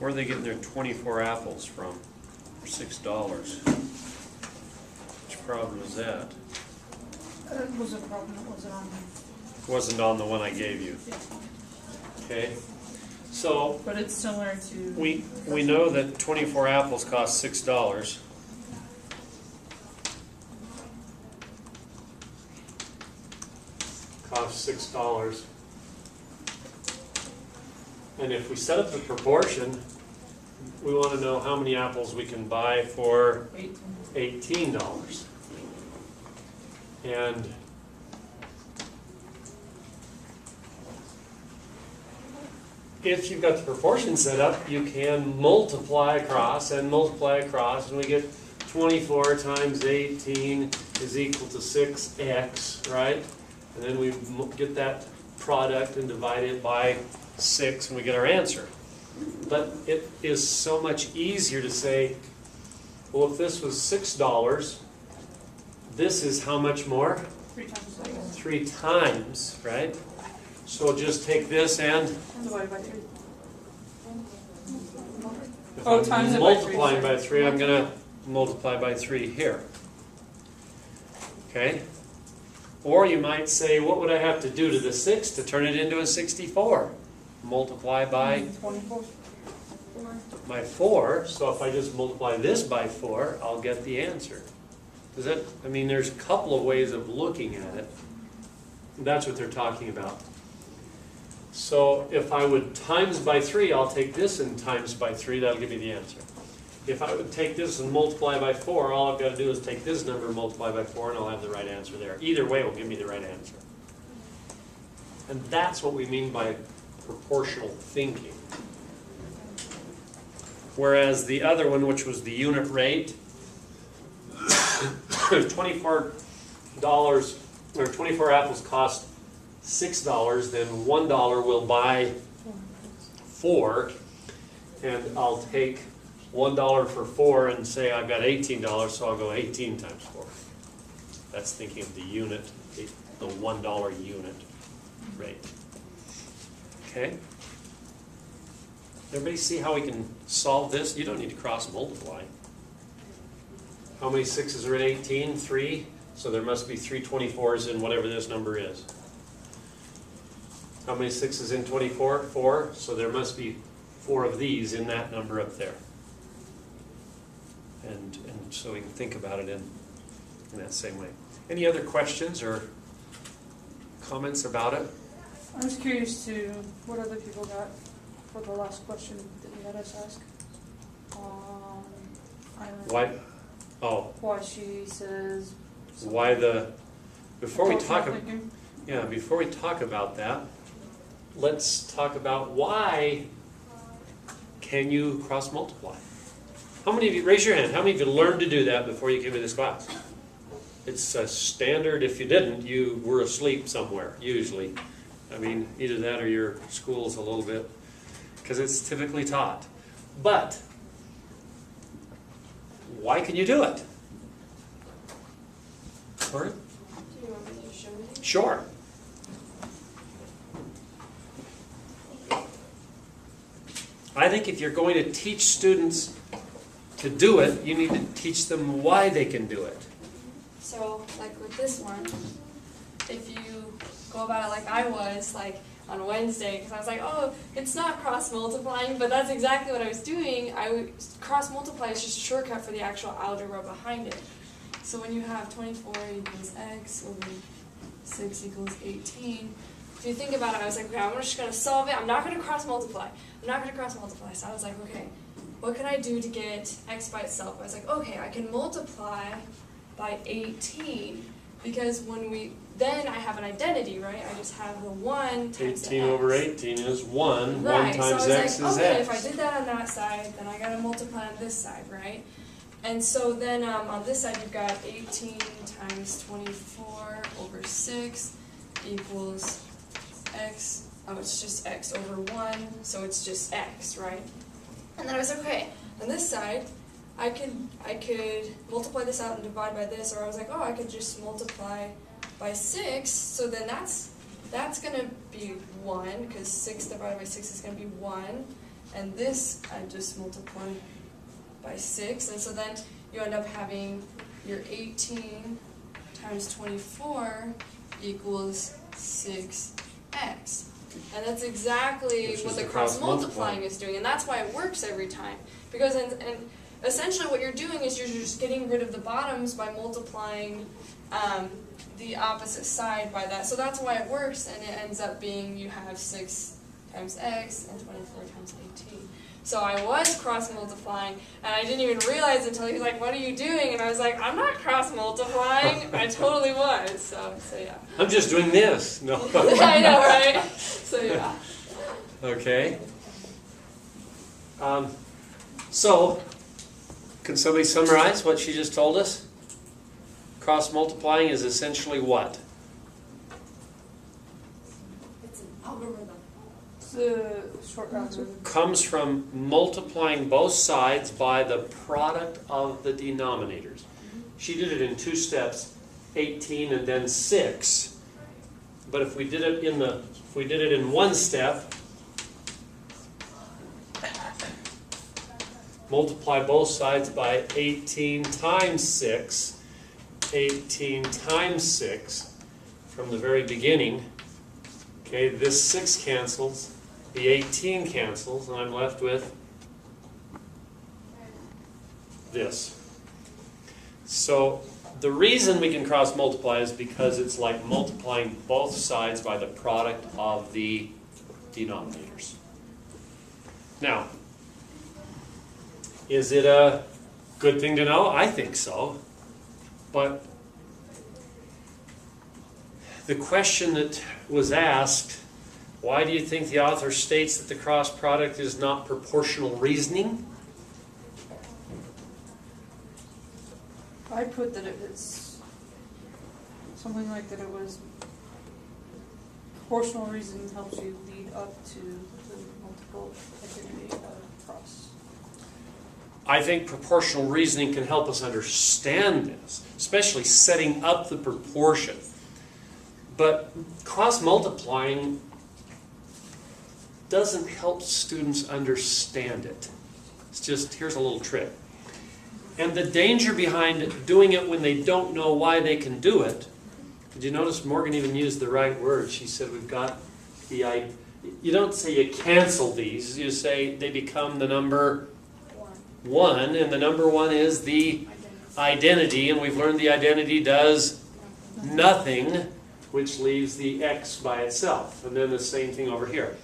Where are they getting their 24 apples from for $6? Which problem is that? It was a problem that wasn't on there. Wasn't on the one I gave you. Okay. So But it's similar to... we know that 24 apples cost $6. Cost $6. And if we set up the proportion, we want to know how many apples we can buy for $18. And if you've got the proportion set up, you can multiply across, and we get 24 times 18 is equal to 6x, right? And then we get that product and divide it by 6, and we get our answer. But it is so much easier to say, well, if this was $6, this is how much more? 3 times 6. 3 times, right? So just take this and Divided by 3. if Oh, I'm times it by 3, multiplying sorry. by 3, I'm going to multiply by 3 here. Okay? Or you might say, what would I have to do to the 6 to turn it into a 64? Multiply by 24. by 4. So if I just multiply this by 4, I'll get the answer. Does that? I mean, there's a couple of ways of looking at it. That's what they're talking about. So if I would times by 3, I'll take this and times by 3. That'll give me the answer. If I would take this and multiply by 4, all I've got to do is take this number and multiply by 4, and I'll have the right answer there. Either way will give me the right answer. And that's what we mean by proportional thinking. Whereas the other one, which was the unit rate, $24 or 24 apples cost $6, then $1 will buy 4, and I'll take $1 for 4 and say I've got $18, so I'll go 18 times 4. That's thinking of the unit, the $1 unit rate. Okay? Everybody see how we can solve this? You don't need to cross multiply. How many 6s are in 18? 3. So there must be 3 24s in whatever this number is. How many 6s in 24? 4. So there must be 4 of these in that number up there. And so we can think about it in that same way. Any other questions or comments about it? I was curious to what other people got for the last question that you had us ask. Why? Oh. Why she says. Why the? Before we talk. Thinking. Yeah. Before we talk about that, let's talk about why can you cross multiply? How many of you, raise your hand, how many of you learned to do that before you came to this class? It's a standard. If you didn't, you were asleep somewhere, usually. I mean, either that or your school's a little bit, because it's typically taught. But, why can you do it? Sorry? Do you want me to show you? Sure. I think if you're going to teach students to do it, you need to teach them why they can do it. So, like with this one, if you go about it like I was, like on Wednesday, because I was like, oh, it's not cross-multiplying, but that's exactly what I was doing. Cross-multiply is just a shortcut for the actual algebra behind it. So when you have 24 equals x over 6 equals 18, if you think about it, I was like, okay, I'm just going to solve it. I'm not going to cross-multiply. I'm not going to cross-multiply. So I was like, okay, what can I do to get x by itself? I was like, okay, I can multiply by 18, because then I have an identity, right? I just have the 1 times the 18 x. over 18 is 1. Right, 1 times so I x was like, is okay, x. if I did that on that side, then I got to multiply on this side, right? And so then on this side, you've got 18 times 24 over 6 equals x. Oh, it's just x over 1, so it's just x, right? And then I was like, okay, on this side, I could multiply this out and divide by this, or I was like, oh, I could just multiply by 6, so then that's going to be 1, because 6 divided by 6 is going to be 1, and this I just multiply by 6, and so then you end up having your 18 times 24 equals 6x. And that's exactly Which what is the the cross multiplying cross-multiplying. is doing, and that's why it works every time. Because essentially what you're doing is you're just getting rid of the bottoms by multiplying the opposite side by that. So that's why it works, and it ends up being you have 6 times x and 24 times 18. So I was cross-multiplying, and I didn't even realize until he was like, what are you doing? And I was like, I'm not cross-multiplying. I totally was. So yeah. I'm just doing this. No. I know, right? So yeah. Okay. So, can somebody summarize what she just told us? Cross-multiplying is essentially what? It's an algorithm. It's a short answer. Comes from multiplying both sides by the product of the denominators. She did it in 2 steps, 18 and then 6. But if we did it in 1 step, multiply both sides by 18 times 6, 18 times 6 from the very beginning. Okay, this 6 cancels. The 18 cancels, and I'm left with this. So the reason we can cross multiply is because it's like multiplying both sides by the product of the denominators. Now, is it a good thing to know? I think so. But the question that was asked, why do you think the author states that the cross product is not proportional reasoning? I put that it was something like that it was proportional reason helps you lead up to the multiple identity of cross. I think proportional reasoning can help us understand this, especially setting up the proportion. But cross-multiplying doesn't help students understand it. It's just, here's a little trick. And the danger behind doing it when they don't know why they can do it, did you notice Morgan even used the right word? She said we've got the, you don't say you cancel these, you say they become the number 1, and the number 1 is the identity, and we've learned the identity does nothing, which leaves the x by itself. And then the same thing over here.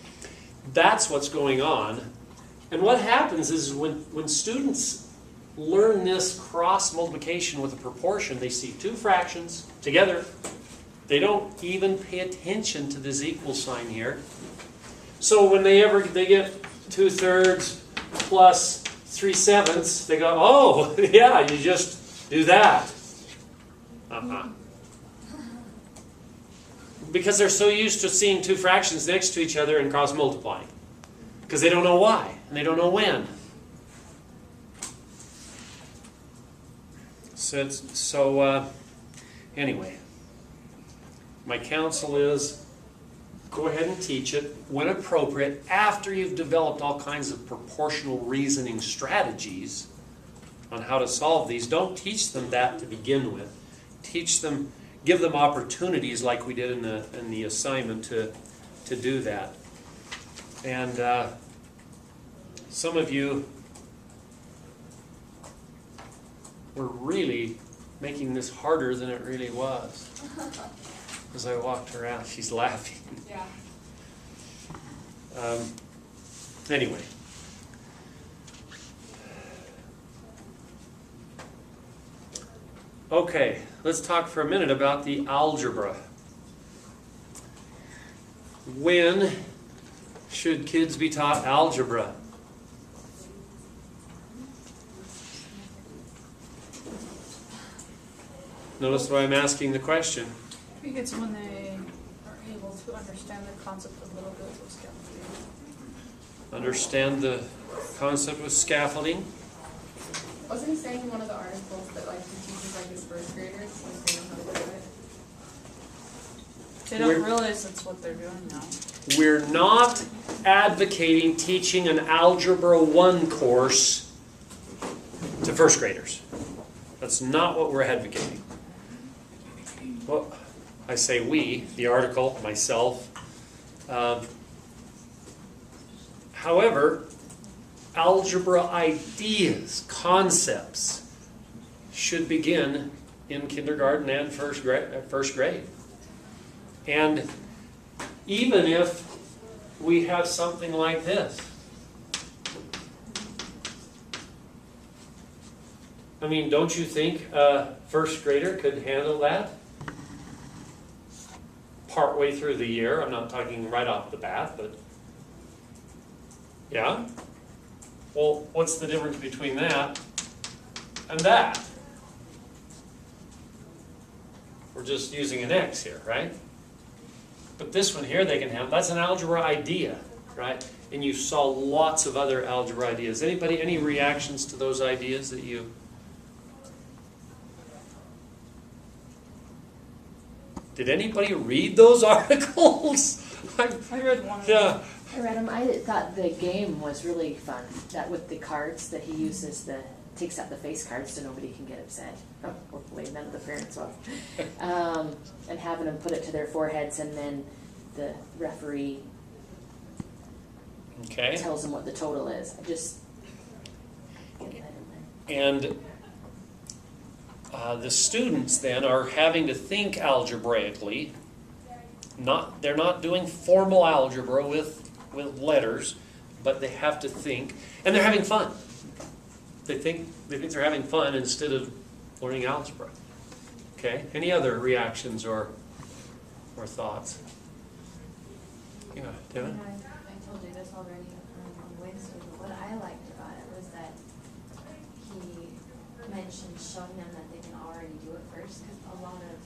That's what's going on. And what happens is when students learn this cross multiplication with a proportion, they see 2 fractions together. They don't even pay attention to this equal sign here. So when they get 2/3 plus 3/7, they go, oh, yeah, you just do that. Because they're so used to seeing 2 fractions next to each other and cross multiplying. Because they don't know why, and they don't know when. So anyway, my counsel is go ahead and teach it when appropriate after you've developed all kinds of proportional reasoning strategies on how to solve these. Don't teach them that to begin with. Teach them, give them opportunities like we did in the assignment to do that. And some of you were really making this harder than it really was. As I walked around, she's laughing. Yeah. Anyway. Okay, let's talk for a minute about the algebra. When should kids be taught algebra? Notice why I'm asking the question. I think it's when they are able to understand the concept a little bit of scaffolding. Understand the concept with scaffolding? Wasn't he saying in one of the articles that like he teaches like his first graders like they know how to do They don't realize that's what they're doing now. We're not advocating teaching an Algebra 1 course to first graders. That's not what we're advocating. Well, I say we, the article, myself. However, algebra ideas, concepts, should begin in kindergarten and first grade. And even if we have something like this, I mean, don't you think a first grader could handle that partway through the year? I'm not talking right off the bat, but yeah? Well, what's the difference between that and that? We're just using an X here, right? But this one here they can handle. That's an algebra idea, right? And you saw lots of other algebra ideas. Anybody, any reactions to those ideas that you... Did anybody read those articles? I read one. Yeah. I read them. I thought the game was really fun. That with the cards that he uses, takes out the face cards so nobody can get upset. Oh, hopefully none of the parents will. And having them put it to their foreheads, and then the referee tells them what the total is. I just getting that in there. And the students then are having to think algebraically. They're not doing formal algebra with letters, but they have to think, and they're having fun. They think they're having fun instead of learning algebra. Okay. Any other reactions or thoughts? Yeah, Devin? I told you this already on Wednesday, but what I liked about it was that he mentioned showing them that they can already do it first, because a lot of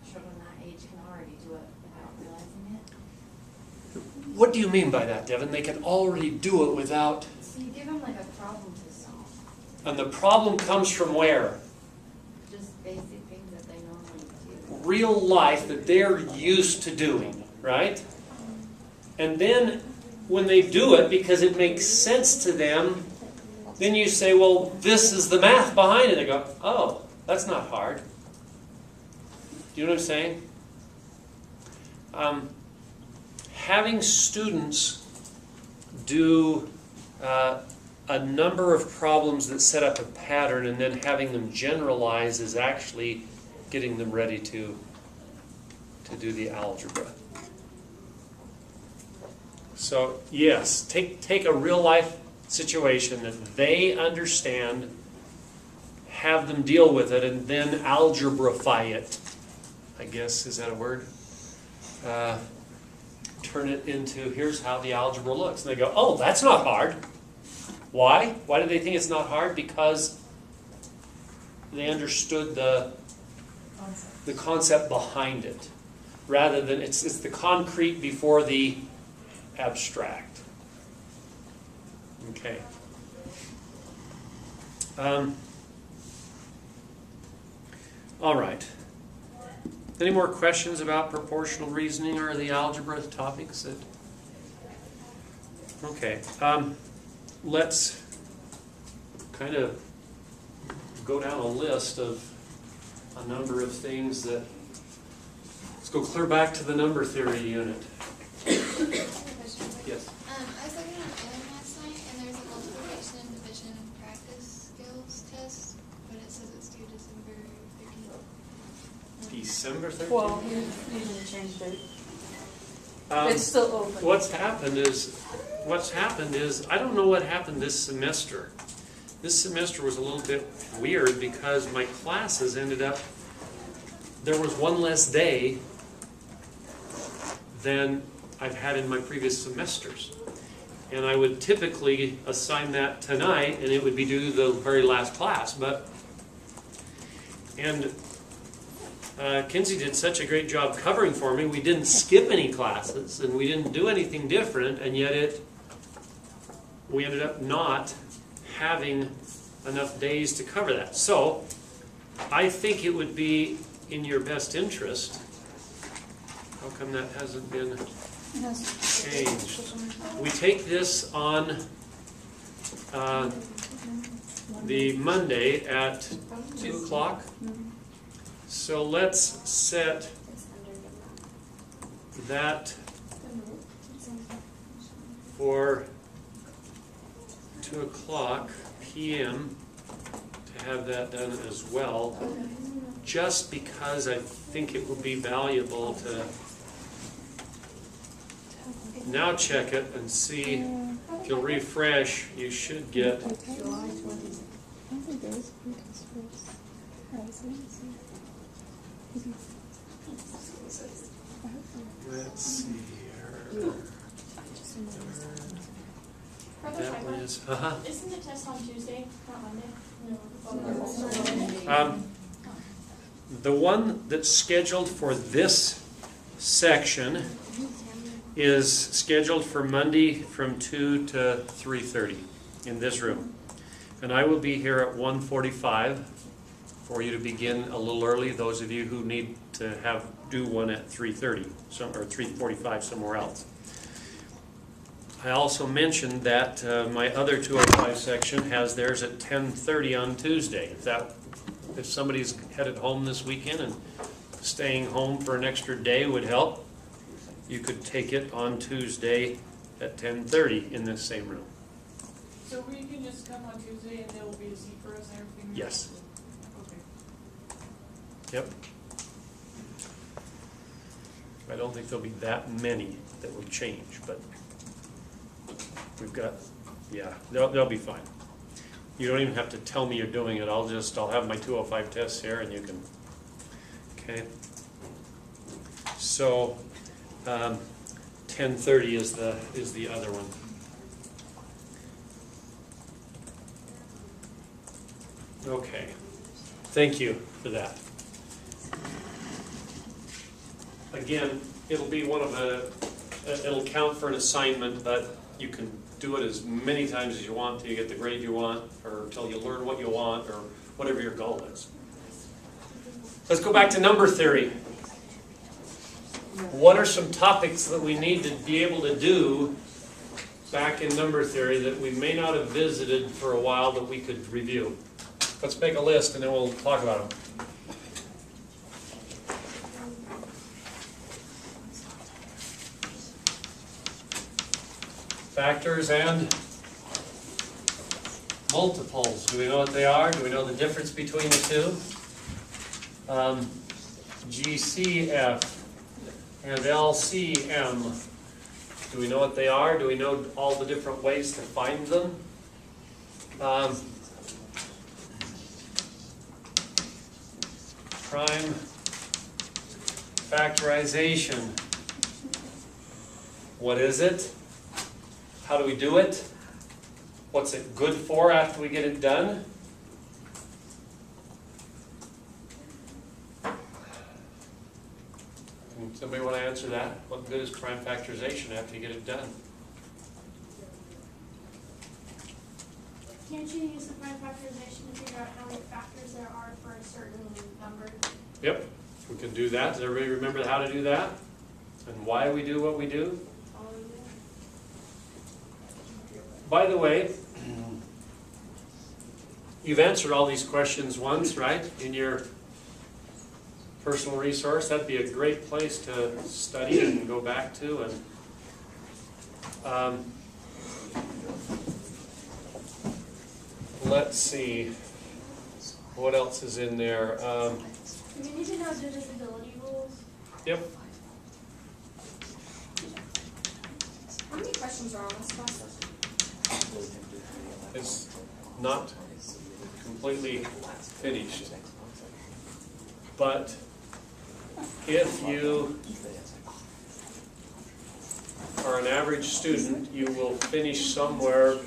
children that age can already do it without realizing it. What do you mean by that, Devin? They can already do it without... So you give them like a problem to solve. And the problem comes from where? Just basic things that they normally do. Real life that they're used to doing, right? And then when they do it because it makes sense to them, then you say, well, this is the math behind it. They go, oh, that's not hard. Do you know what I'm saying? Having students do a number of problems that set up a pattern and then having them generalize is actually getting them ready to do the algebra. So yes, take a real life situation that they understand, have them deal with it, and then algebraify it. I guess, is that a word? Turn it into, here's how the algebra looks. And they go, oh, that's not hard. Why? Why do they think it's not hard? Because they understood the concept behind it. Rather than, it's the concrete before the abstract. Okay. All right. Any more questions about proportional reasoning or the algebra topics? Okay. Let's kind of go down a list of a number of things that... Let's go clear back to the number theory unit. Yes. I was looking at Ellen last night, and there's a multiplication and division and practice skills test, but it says it's due December 13th. December 13th? Well, you didn't change it. It's still open. What's happened is, I don't know what happened this semester. This semester was a little bit weird because my classes ended up, there was one less day than I've had in my previous semesters. And I would typically assign that tonight, and it would be due to the very last class. Kinsey did such a great job covering for me. We didn't skip any classes, and we didn't do anything different, and yet we ended up not having enough days to cover that. So I think it would be in your best interest How come that hasn't been It has- changed? We take this on the Monday at 2 o'clock. Mhm. So let's set It's under the that map. for 2 o'clock PM to have that done as well, just because I think it will be valuable to now check it and see. If you'll refresh, you should get, July 20th. let's see here. That was, Isn't the test on Tuesday, not Monday? Um, the one that's scheduled for this section is scheduled for Monday from 2 to 3:30 in this room. And I will be here at 1:45 for you to begin a little early, those of you who need to do one at 3:30 or 3:45 somewhere else. I also mentioned that my other 205 section has theirs at 10:30 on Tuesday. If somebody's headed home this weekend and staying home for an extra day would help, you could take it on Tuesday at 10:30 in this same room. So we can just come on Tuesday and there will be a seat for us and everything? Yes. Okay. Yep. I don't think there'll be that many that will change, but we've got, yeah, they'll be fine. You don't even have to tell me you're doing it. I'll have my 205 tests here and you can, okay? So, 10:30 is the other one. Okay, thank you for that. Again, it'll be it'll count for an assignment, but you can do it as many times as you want till you get the grade you want, or until you learn what you want, or whatever your goal is. Let's go back to number theory. What are some topics that we need to be able to do back in number theory that we may not have visited for a while that we could review? Let's make a list and then we'll talk about them. Factors and multiples. Do we know what they are? Do we know the difference between the two? GCF and LCM. Do we know what they are? Do we know all the different ways to find them? Prime factorization. What is it? How do we do it? What's it good for after we get it done? Somebody want to answer that? What good is prime factorization after you get it done? Can't you use the prime factorization to figure out how many factors there are for a certain number? Yep, we can do that. Does everybody remember how to do that? And why we do what we do? By the way, you've answered all these questions once, right? In your personal resource. That'd be a great place to study and go back to. And let's see, what else is in there? Do we need to know divisibility rules? Yep. How many questions are on this class? It's not completely finished. But if you are an average student, you will finish somewhere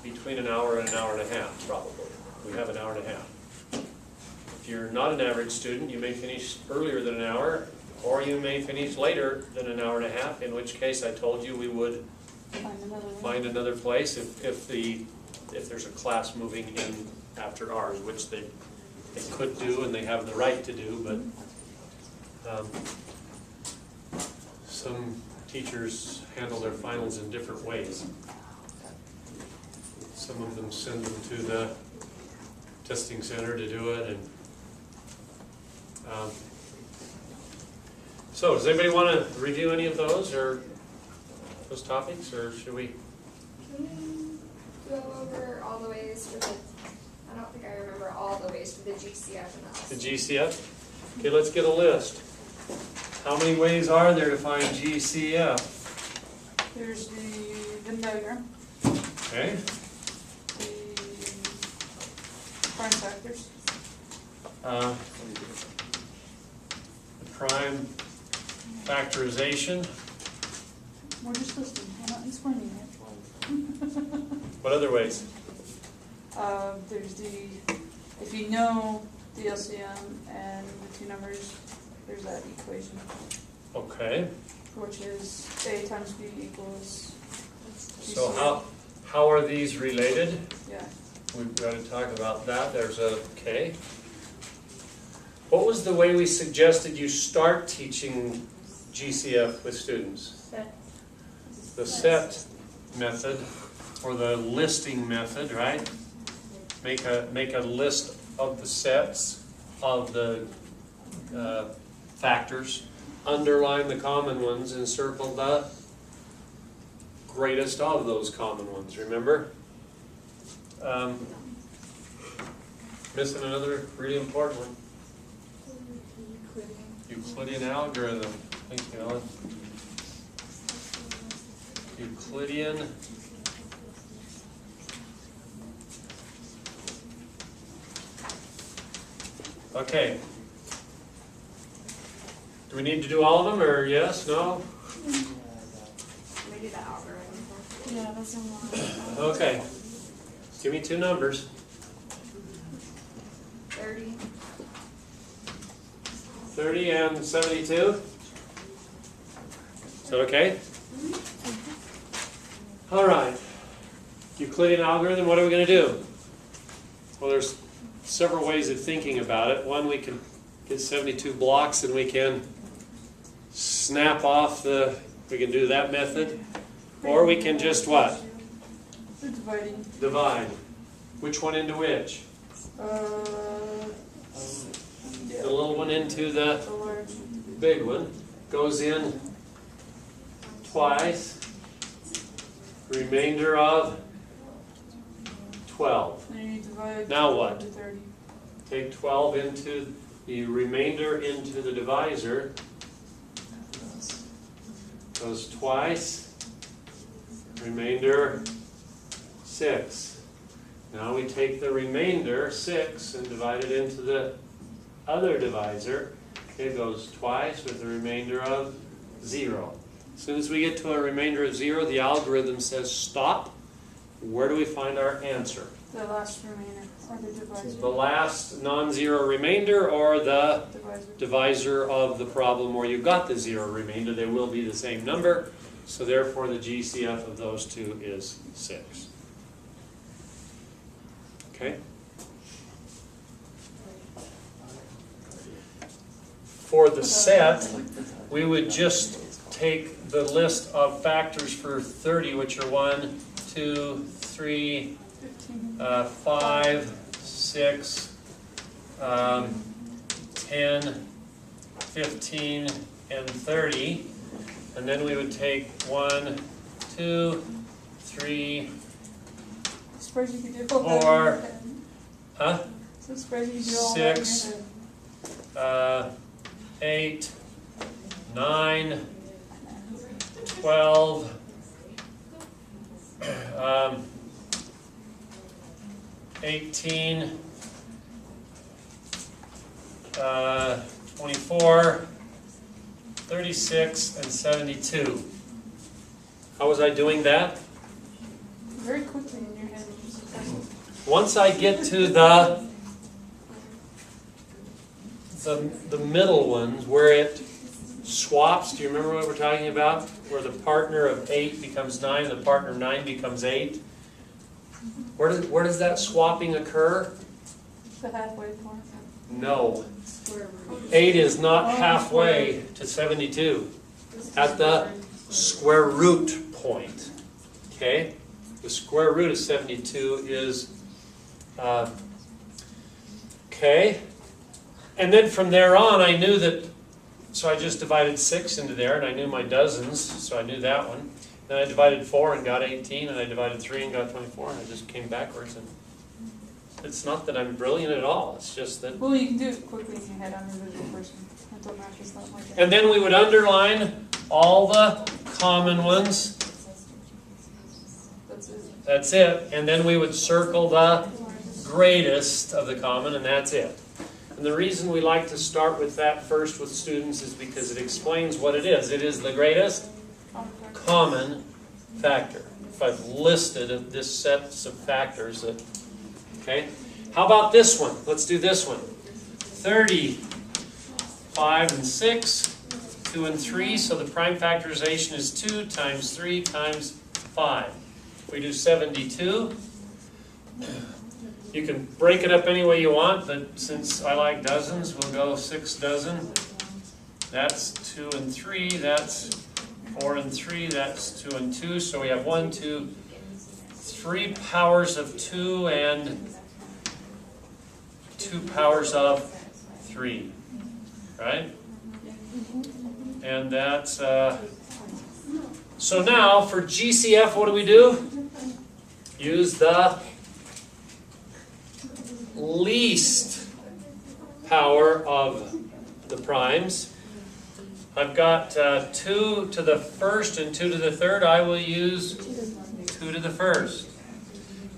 between an hour and an hour and a half, probably. We have an hour and a half. If you're not an average student, you may finish earlier than an hour, or you may finish later than an hour and a half, in which case I told you we would find another place if there's a class moving in after ours, which they could do and they have the right to do, but some teachers handle their finals in different ways. Some of them send them to the testing center to do it, and so does anybody want to review any of those or those topics, or should we? Can we go over all the ways for the, I don't think I remember all the ways for the GCF analysis. The GCF? Okay, let's get a list. How many ways are there to find GCF? There's the Venn diagram, Okay, the prime factors. The prime factorization. We're just listing, we're not explaining it. What other ways? There's the, if you know the LCM and the two numbers, there's that equation, Okay, which is A times B equals so GCF. how are these related? Yeah, We've got to talk about that. There's a, okay. What was the way we suggested you start teaching GCF with students? The set method, or the listing method, right? Make a list of the sets of the factors, underline the common ones, and circle the greatest of those common ones, remember? Missing another really important one. Euclidean algorithm. Thank you, Ellen. Euclidean okay. Do we need to do all of them, or yes, no? Maybe the algorithm. yeah, that's in line. Okay. Give me two numbers. 30. 30 and 72. Is that okay? All right. Euclidean algorithm, what are we going to do? Well, there's several ways of thinking about it. One, we can get 72 blocks and we can snap off the, we can do that method. Or we can just what? We're dividing. Divide. Which one into which? The little one into the The large. big one. Goes in twice. Remainder of 12. Then you divide. Now what? into 30. Take 12 into the remainder into the divisor. Goes twice. Remainder 6. Now we take the remainder 6 and divide it into the other divisor. It goes twice with the remainder of 0. As soon as we get to a remainder of 0, the algorithm says stop. Where do we find our answer? The last remainder, or the divisor. The last non-zero remainder or the Divisor. divisor of the problem where you've got the 0 remainder. They will be the same number. So therefore the GCF of those two is 6. Okay? For the set, we would just take the list of factors for 30, which are 1, 2, 3, 5, 6, 10, 15, and 30. And then we would take 1, 2, 3, Surprised you could do all that in 4, your head. huh? So surprised you could do all that in your 6, head. 8, 9, 12, 18, 24, 36, and 72. How was I doing that? Very quickly in your head. It's just impressive. Once I get to the middle ones where it swaps, do you remember what we're talking about? Where the partner of 8 becomes 9, the partner of 9 becomes 8. Where does that swapping occur? The halfway point. No. 8 is not halfway to 72. at the square root point. Okay? The square root of 72 is, okay? And then from there on, I knew that, so I just divided 6 into there, and I knew my dozens, so I knew that one. Then I divided 4 and got 18, and I divided 3 and got 24, and I just came backwards. And it's not that I'm brilliant at all, it's just that. Well, you can do it quickly in your head. I'm a visual person. Mental math is not my thing. And then we would underline all the common ones. That's it. That's it. And then we would circle the greatest of the common, and that's it. And the reason we like to start with that first with students is because it explains what it is. It is the greatest common factor. If I've listed this set of factors that, okay. How about this one? Let's do this one. 30, 5 and 6, 2 and 3. So the prime factorization is 2 times 3 times 5. We do 72. You can break it up any way you want, but since I like dozens, we'll go 6 dozen. That's 2 and 3. That's 4 and 3. That's 2 and 2. So we have 1, 2, 3 powers of 2 and 2 powers of 3. Right? And that's, so now for GCF, what do? Use the least power of the primes. I've got 2 to the first and 2 to the third. I will use 2 to the first.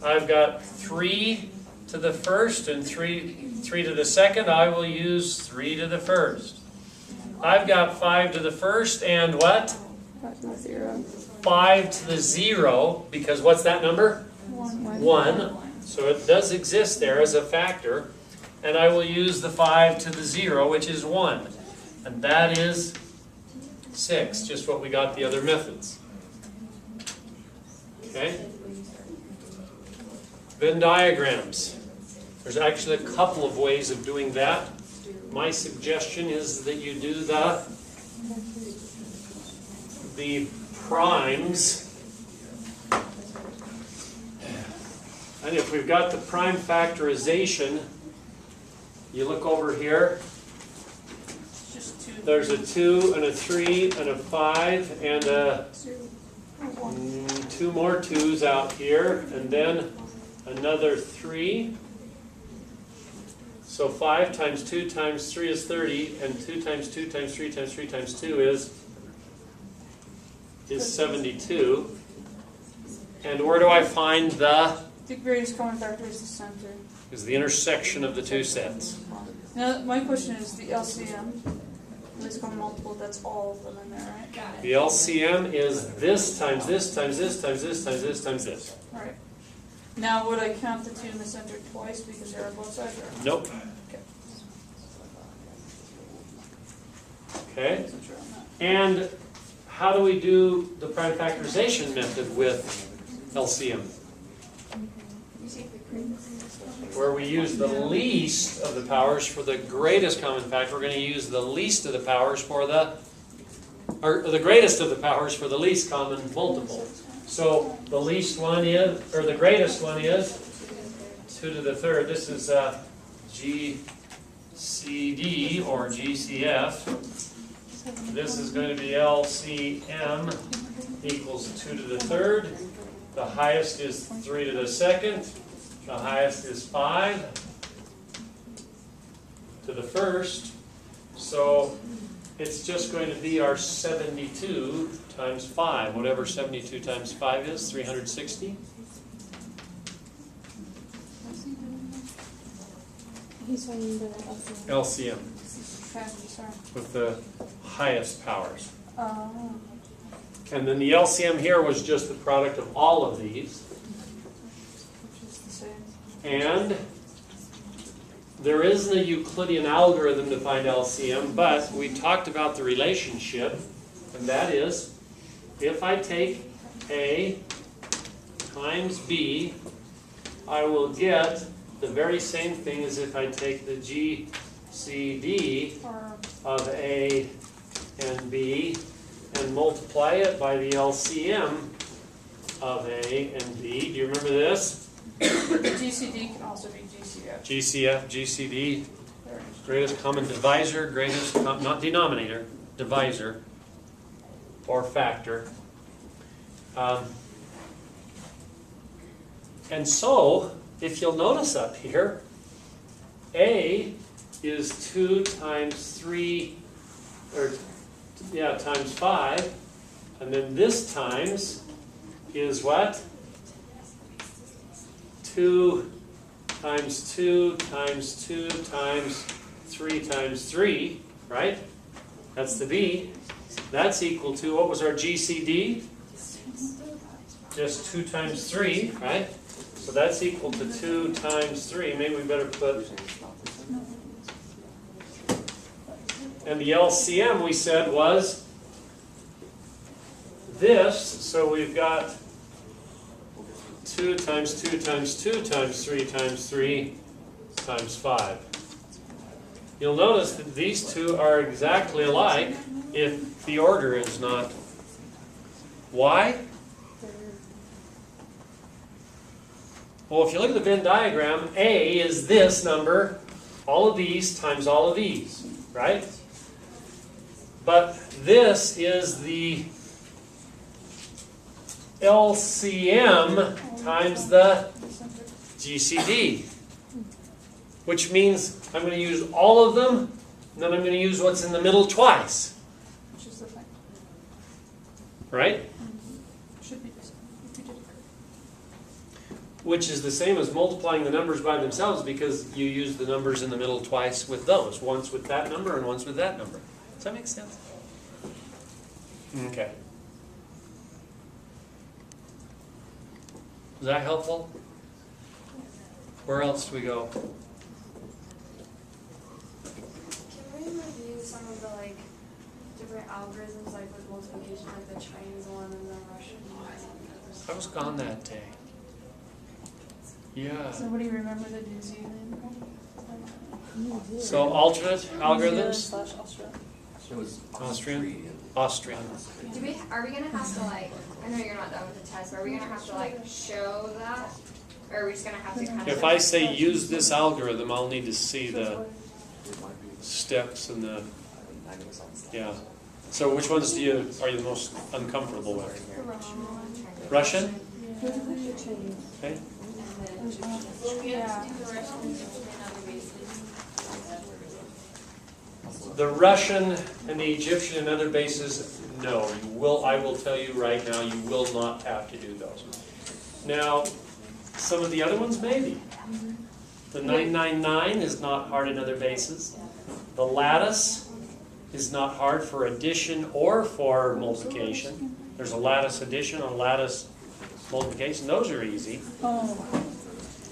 I've got 3 to the first and 3 to the second. I will use 3 to the first. I've got 5 to the first and what? 5 to the 0. 5 to the 0, because what's that number? 1. So it does exist there as a factor. And I will use the 5 to the 0, which is 1. And that is 6, just what we got the other methods. Okay? Venn diagrams. There's actually a couple of ways of doing that. My suggestion is that you do the primes. And if we've got the prime factorization, you look over here, there's a 2 and a 3 and a 5 and a 2 more 2's out here, and then another 3. So 5 times 2 times 3 is 30, and 2 times 2 times 3 times 3 times 2 is 72. And where do I find the greatest common factor is the center. Is the intersection of the two sets. Now, my question is the LCM. Least common multiple, that's all of them in there, right? Got it. The LCM is this times this times this times this times this times this. Right. Now, would I count the 2 in the center twice because they're on both sides? Or Nope. Okay. Wasn't sure on that. And how do we do the prime factorization method with LCM? Where we use the least of the powers for the greatest common factor, we're going to use the least of the powers for the, or the greatest of the powers for the least common multiple. So the least one is, or the greatest one is 2 to the third. This is GCD or GCF. This is going to be LCM equals 2 to the third. The highest is 3 to the second. The highest is 5 to the first. So it's just going to be our 72 times 5. Whatever 72 times 5 is, 360. He's finding the LCM Okay, sorry. with the highest powers. And then the LCM here was just the product of all of these. Which is the same. And there isn't a Euclidean algorithm to find LCM, but we talked about the relationship, and that is, if I take A times B, I will get the very same thing as if I take the GCD Or of A and B, and multiply it by the LCM of A and B. Do you remember this? GCD can also be GCF. GCF, GCD, greatest common divisor, not denominator, divisor, or factor. And so, if you'll notice up here, A is 2 times 3, times 5, and then this times is what? 2 times 2 times 2 times 3 times 3, right? That's the B. That's equal to, what was our GCD? Just 2 times 3, right? So that's equal to 2 times 3. Maybe we better put... And the LCM we said was this, so we've got 2 times 2 times 2 times 3 times 3 times 5. You'll notice that these two are exactly alike if the order is not. Why? Well, if you look at the Venn diagram, A is this number, all of these times all of these, right? But this is the LCM times the GCD, which means I'm going to use all of them, and then I'm going to use what's in the middle twice. Which is the thing. Right? Should be this. If you did it correct. Which is the same as multiplying the numbers by themselves, because you use the numbers in the middle twice with those. Once with that number and once with that number. Does that make sense? Okay. Is that helpful? Where else do we go? Can we review some of the like different algorithms, like with multiplication, like the Chinese one and the Russian one? I was gone that day. Yeah. Somebody remember the New Zealand one? So alternate algorithms? It was Austrian? Austrian. Austrian. Are we gonna have to like, I know you're not done with the test, but are we gonna have to like show that? Or are we just gonna have to kind of? If I say use this algorithm, I'll need to see the steps and the, yeah. So which ones are you the most uncomfortable with? Russian? Okay. Yeah. The Russian and the Egyptian and other bases, no. I will tell you right now, you will not have to do those. Now, some of the other ones, maybe. The 999 is not hard in other bases. The lattice is not hard for addition or for multiplication. There's a lattice addition, a lattice multiplication. Those are easy.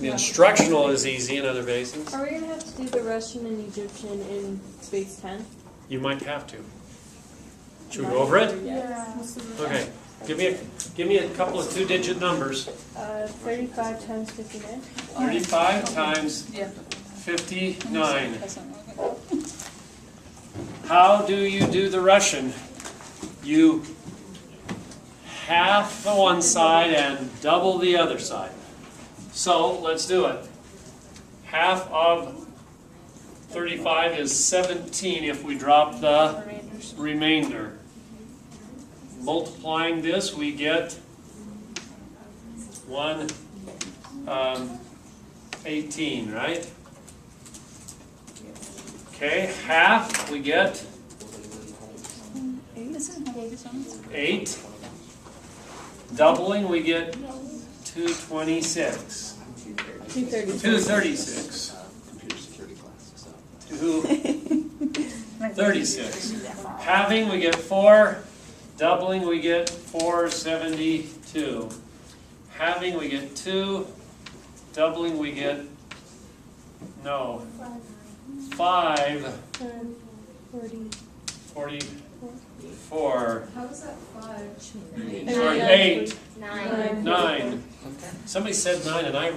The instructional is easy in other bases. Are we going to have to do the Russian and Egyptian in base 10? You might have to. Should we go over it? Yeah. Okay. Give me a couple of 2-digit numbers. 35 times 59. 35 times Yeah. 59. How do you do the Russian? You half the one side and double the other side. So, let's do it. Half of 35 is 17 if we drop the remainder. Multiplying this, we get 18, right? Okay, half, we get 8. Doubling, we get 226. 236. 236. Halving, we get 4. Doubling, we get 472. Halving, we get 2. Doubling, we get 5. 44. How was that 5? Sorry, 8. 9. 9. Somebody said 9 and I...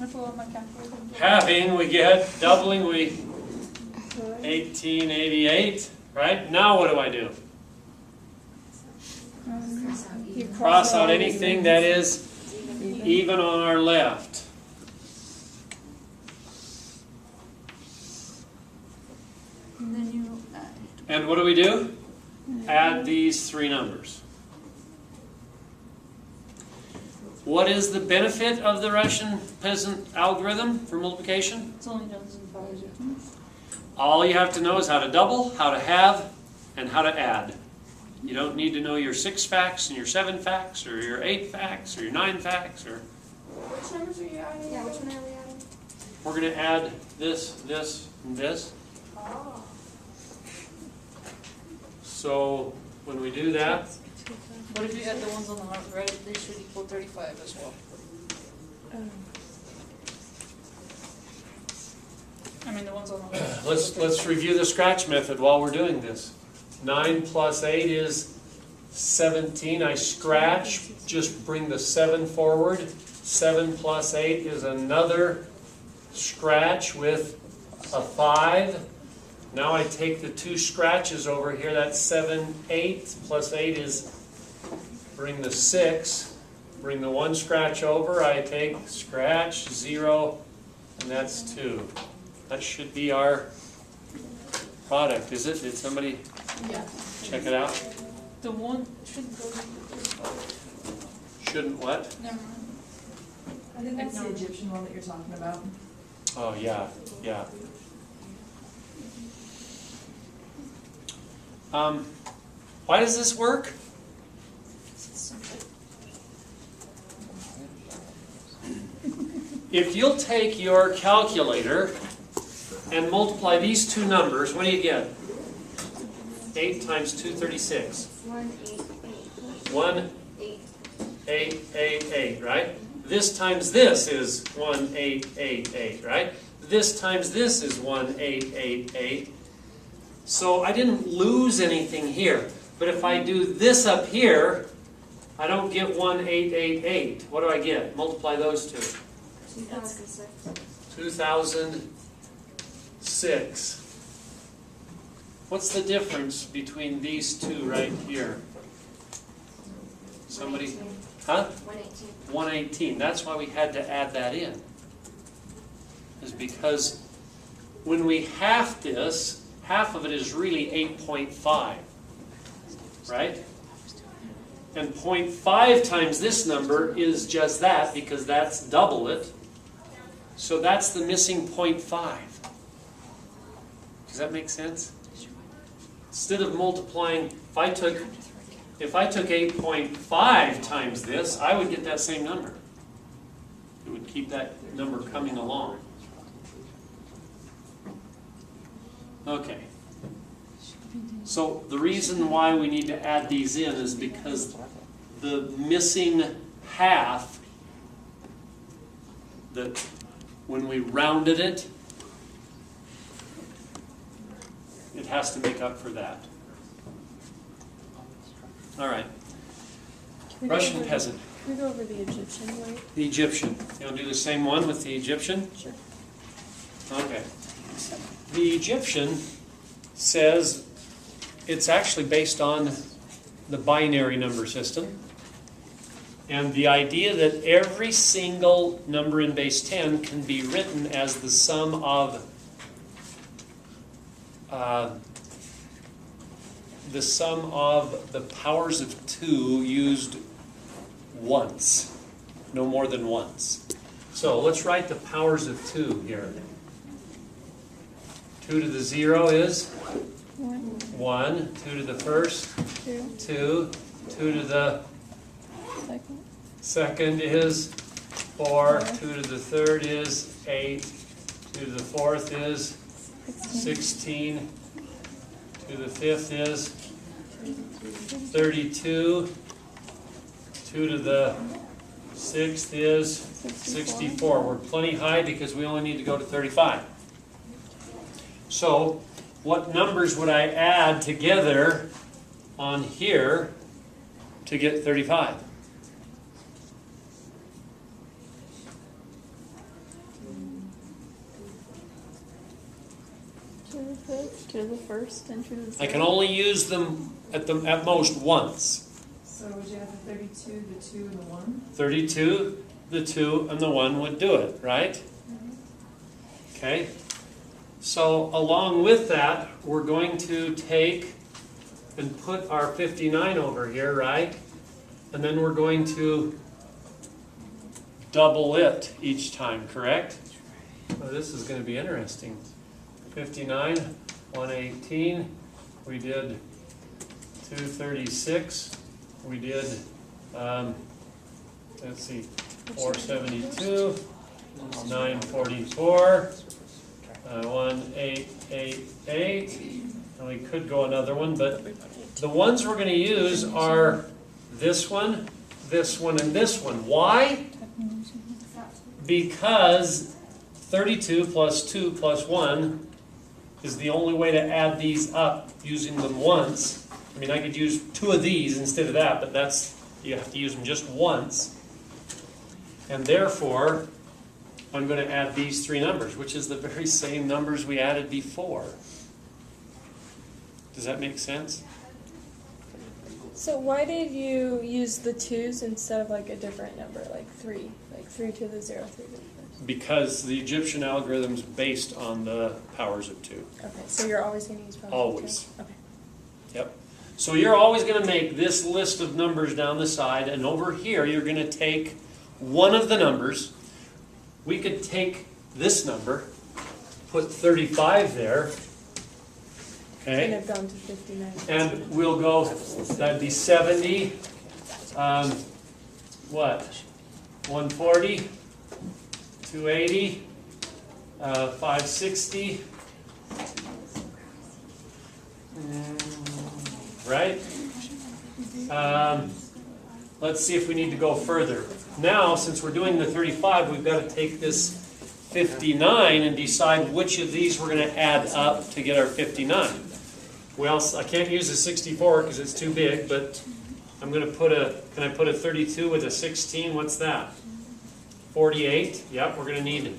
I pull out my calculator. Halving, we get. Doubling, we... 1888. Right? Now what do I do? Cross out anything that is even on our left. And then you add. And what do? Add these three numbers. What is the benefit of the Russian peasant algorithm for multiplication? It's only dozens and powers of 10. All you have to know is how to double, how to halve, and how to add. You don't need to know your 6 facts and your 7 facts, or your 8 facts, or your 9 facts, or... Which numbers are you adding? Yeah, which one are we adding? We're going to add this, this, and this. Oh. So when we do that, But if you add the ones on the right, they should equal 35 as well. I mean, the ones on the left. let's review the scratch method while we're doing this. 9 plus 8 is 17. I scratch, just bring the 7 forward. 7 plus 8 is another scratch with a 5. Now I take the 2 scratches over here. That's 7, 8 plus 8 is, bring the 6. Bring the 1 scratch over. I take scratch, 0, and that's 2. That should be our product, is it? Did somebody check it out? The one shouldn't go to 35. Shouldn't what? Never mind. I think that's the Ignore. Egyptian one that you're talking about. Oh, yeah, yeah. Why does this work? If you'll take your calculator and multiply these two numbers, what do you get? 8 times 236. 1888, right? This times this is 1888, right? This times this is 1888. So I didn't lose anything here. But if I do this up here, I don't get 1888. What do I get? Multiply those two. 2006. 2006. What's the difference between these two right here? Somebody? 118. Huh? 118. 118. That's why we had to add that in. Is because when we half this, half of it is really 8.5. Right? And 0.5 times this number is just that, because that's double it. So that's the missing 0.5. Does that make sense? Instead of multiplying, if I took 8.5 times this, I would get that same number. It would keep that number coming along. Okay. So the reason why we need to add these in is because the missing half, that when we rounded it, it has to make up for that. All right. Russian peasant. Can we go over the Egyptian way? The Egyptian. You'll do the same one with the Egyptian? Sure. Okay. The Egyptian says it's actually based on the binary number system. And the idea that every single number in base 10 can be written as the sum of the powers of 2 used once, no more than once. So let's write the powers of 2 here. 2 to the 0 is 1. 2 to the first, 2. 2 to the second is 4. 2 to the third is 8. 2 to the fourth is 16. 2 to the fifth is 32. 2 to the sixth is 64. We're plenty high because we only need to go to 35. So, what numbers would I add together on here to get 35? To the first and to the I can only use them at most once. So would you have the 32, the 2, and the 1? 32, the 2, and the 1 would do it, right? Okay. So along with that, we're going to take and put our 59 over here, right? And then we're going to double it each time, correct? Well, this is going to be interesting. 59, 118, we did 236, we did, let's see, 472, 944, 1888, and we could go another one, but the ones we're going to use are this one, and this one. Why? Because 32 plus 2 plus 1 is the only way to add these up using them once. I mean, I could use 2 of these instead of that, but you have to use them just once. And therefore, I'm going to add these 3 numbers, which is the very same numbers we added before. Does that make sense? So why did you use the 2s instead of like a different number, like 3? Like 3 to the 0, 3 to the 1st? Because the Egyptian algorithm is based on the powers of 2. Okay, so you're always going to use powers Always. of 2? Okay. Yep. So you're always going to make this list of numbers down the side, and over here you're going to take one of the numbers. We could take this number, put 35 there, And okay, I've gone to 59. and we'll go, that'd be 70, what, 140, 280, 560, right? Let's see if we need to go further. Now, since we're doing the 35, we've got to take this 59 and decide which of these we're going to add up to get our 59. Well, I can't use a 64 because it's too big, but I'm going to put can I put a 32 with a 16? What's that? 48. Yep, we're going to need,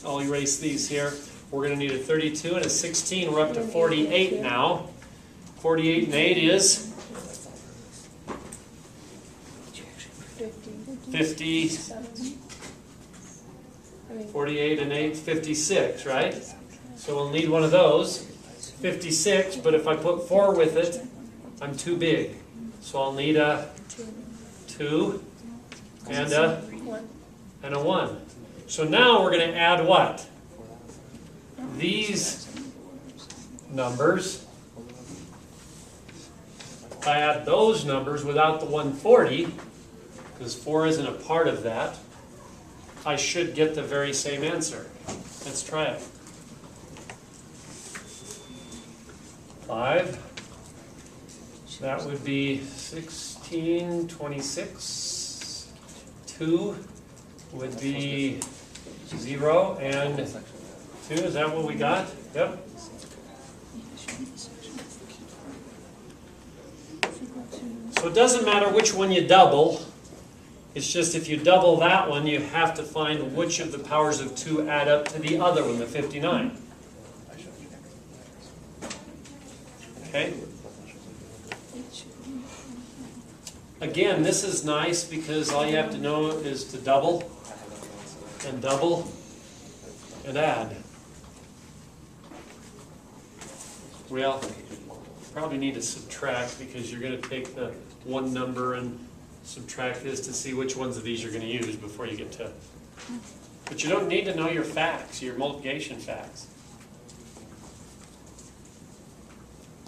I'll erase these here. We're going to need a 32 and a 16. We're up to 48 now. 48 and 8 is 50. 48 and 8, 56, right? So we'll need one of those. 56, but if I put 4 with it, I'm too big. So I'll need a 2 and a 1. So now we're going to add what? These numbers. If I add those numbers without the 140, because 4 isn't a part of that, I should get the very same answer. Let's try it. 5. That would be 16, 26. 2 would be 0 and 2. Is that what we got? Yep. So it doesn't matter which one you double. It's just if you double that one, you have to find which of the powers of 2 add up to the other one, the 59. Okay? Again, this is nice because all you have to know is to double and add. Well, probably need to subtract because you're going to take the one number and subtract this to see which ones of these you're going to use before you get to. But you don't need to know your facts, your multiplication facts.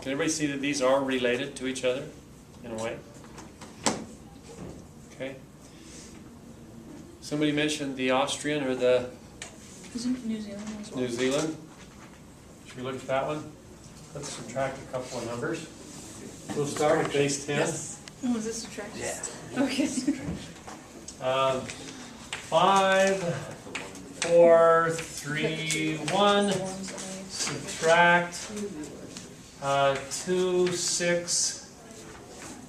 Can everybody see that these are related to each other in a way? Okay. Somebody mentioned the Austrian or the Isn't New Zealand as well? New Zealand. Should we look at that one? Let's subtract a couple of numbers. We'll start with base 10. Yes. Oh, is this subtraction? Yeah. Okay. 5, 4, 3, 1. Subtract 2, 6.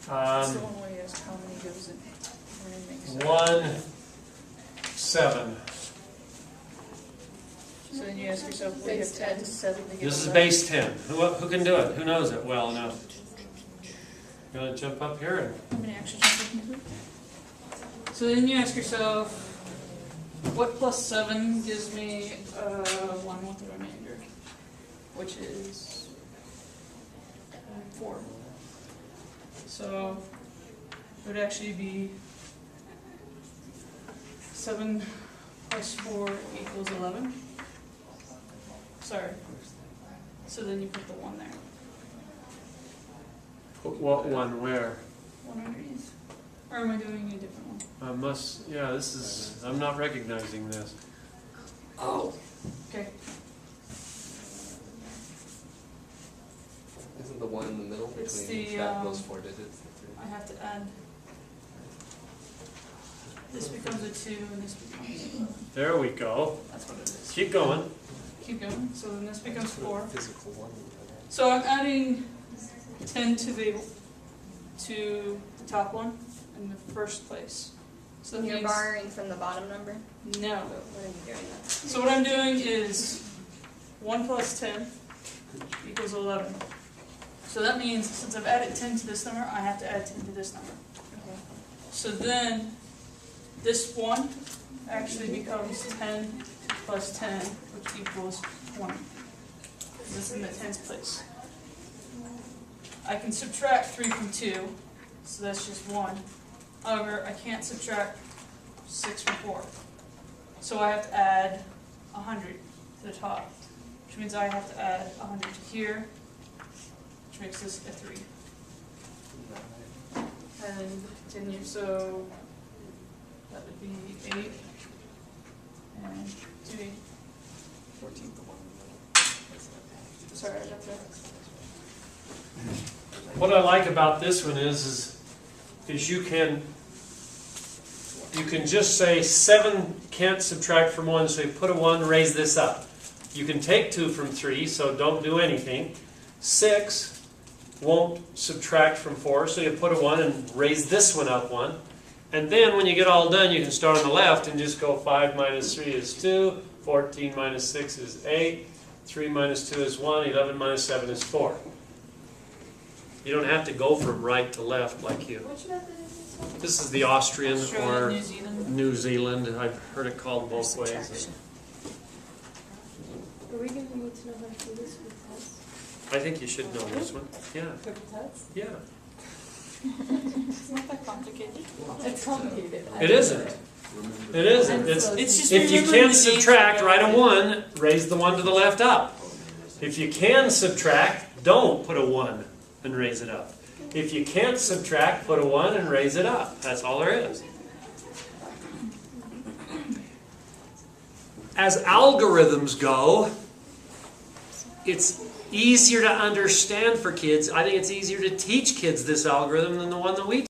That's the one where you ask how many gives it. 1, 7. So then you ask yourself, we have 10, 7 to give This is 11. base 10. Who can do it? Who knows it well enough? Gonna jump up here and How many extra jumps? So then you ask yourself, what plus 7 gives me 1 with the remainder, which is 4. So it would actually be 7 plus 4 equals 11. Sorry. So then you put the 1 there. put what one where? 1 underneath. Or am I doing a different one? I must, yeah, this is, I'm not recognizing this. Oh. Okay. Isn't the one in the middle It's between the, those 4 digits? I have to add. This becomes a 2 and this becomes. There we go. That's what it is. Keep going. Keep going. So then this becomes 4. Physical one. So I'm adding 10 to the top one in the first place. So that You're means borrowing from the bottom number? no. What are you doing then? So what I'm doing is 1 plus 10 equals 11. So that means since I've added 10 to this number, I have to add 10 to this number. Okay. So then this 1 actually becomes 10 plus 10, which equals 20. This is in the tens place. I can subtract 3 from 2, so that's just 1. However, I can't subtract 6 from 4. So I have to add 100 to the top, which means I have to add 100 to here, which makes this a 3. And continue, so that would be 8 and 2, 8, 14. Sorry, I got that. What I like about this one is you can just say 7 can't subtract from 1, so you put a 1, raise this up. You can take 2 from 3, so don't do anything. 6 won't subtract from 4, so you put a 1 and raise this one up 1. And then when you get all done, you can start on the left and just go 5 minus 3 is 2, 14 minus 6 is 8, 3 minus 2 is 1, 11 minus 7 is 4. You don't have to go from right to left like you. Which method is this one? This is the Austrian Australia, or New Zealand. New Zealand. I've heard it called both ways. Are we going to need to know how to do this with tests? I think you should know this one. Yeah, With tests? yeah. It's not that complicated. It's complicated. It isn't. It isn't. It's just if you remembering can't the names subtract, of write a everything. 1, raise the 1 to the left up. If you can subtract, don't put a 1 and raise it up. If you can't subtract, put a 1 and raise it up. That's all there is. As algorithms go, it's easier to understand for kids. I think it's easier to teach kids this algorithm than the one that we